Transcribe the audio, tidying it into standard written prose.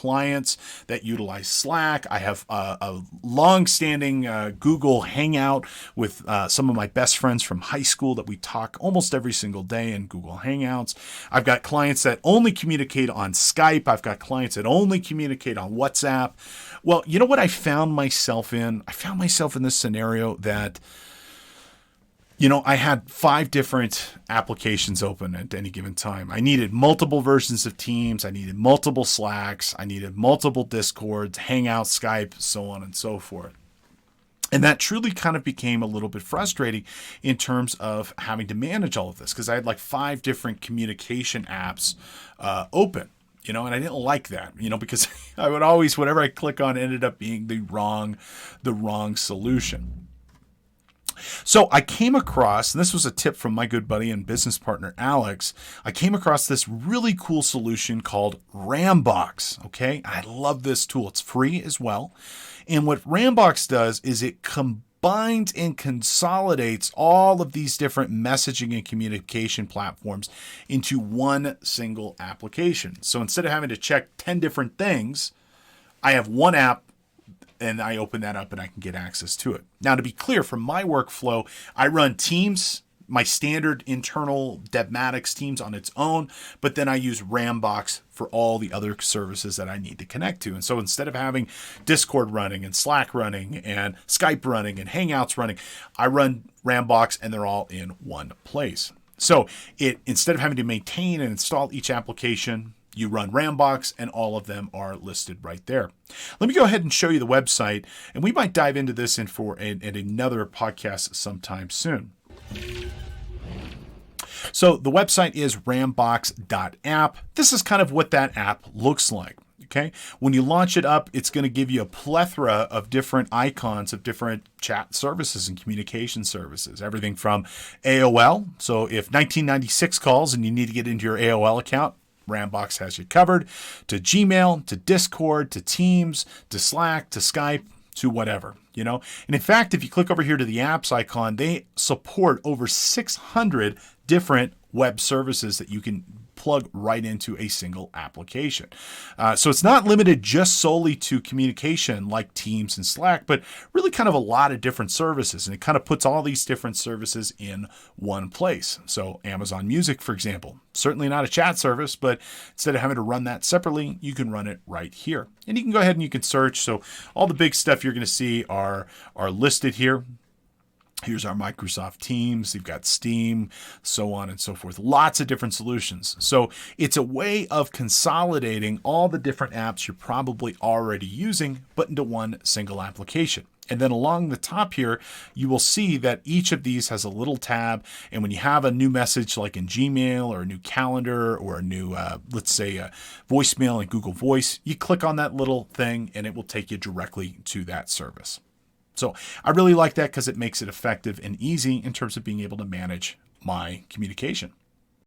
clients that utilize Slack. I have a long-standing Google Hangout with some of my best friends from high school that we talk almost every single day in Google Hangouts. I've got clients that only communicate on Skype. I've got clients that only communicate on WhatsApp. Well, you know what I found myself in? I found myself in this scenario that I had 5 different applications open at any given time. I needed multiple versions of Teams. I needed multiple Slacks. I needed multiple Discords, Hangouts, Skype, so on and so forth. And that truly kind of became a little bit frustrating in terms of having to manage all of this, because I had like 5 different communication apps open. And I didn't like that, because I would always, whatever I click on, ended up being the wrong solution. So I came across, and this was a tip from my good buddy and business partner, Alex. I came across this really cool solution called Rambox. Okay. I love this tool. It's free as well. And what Rambox does is it combines and consolidates all of these different messaging and communication platforms into one single application. So instead of having to check 10 different things, I have one app, and I open that up and I can get access to it. Now, to be clear, from my workflow, I run Teams, my standard internal Devmatics Teams on its own, but then I use Rambox for all the other services that I need to connect to. And so instead of having Discord running and Slack running and Skype running and Hangouts running, I run Rambox and they're all in one place. So instead of having to maintain and install each application, you run Rambox and all of them are listed right there. Let me go ahead and show you the website, and we might dive into this in another podcast sometime soon. So the website is rambox.app. This is kind of what that app looks like. Okay. When you launch it up, it's going to give you a plethora of different icons of different chat services and communication services. Everything from AOL. So if 1996 calls and you need to get into your AOL account, Rambox has you covered, to Gmail, to Discord, to Teams, to Slack, to Skype, to whatever, And in fact, if you click over here to the apps icon, they support over 600 different web services that you can plug right into a single application. So it's not limited just solely to communication like Teams and Slack, but really kind of a lot of different services. And it kind of puts all these different services in one place. So Amazon Music, for example, certainly not a chat service, but instead of having to run that separately, you can run it right here. And you can go ahead and you can search. So all the big stuff you're going to see are listed here. Here's our Microsoft Teams. You've got Steam, so on and so forth. Lots of different solutions. So it's a way of consolidating all the different apps you're probably already using, but into one single application. And then along the top here, you will see that each of these has a little tab. And when you have a new message like in Gmail or a new calendar or a new, let's say, a voicemail in Google Voice, you click on that little thing and it will take you directly to that service. So I really like that because it makes it effective and easy in terms of being able to manage my communication.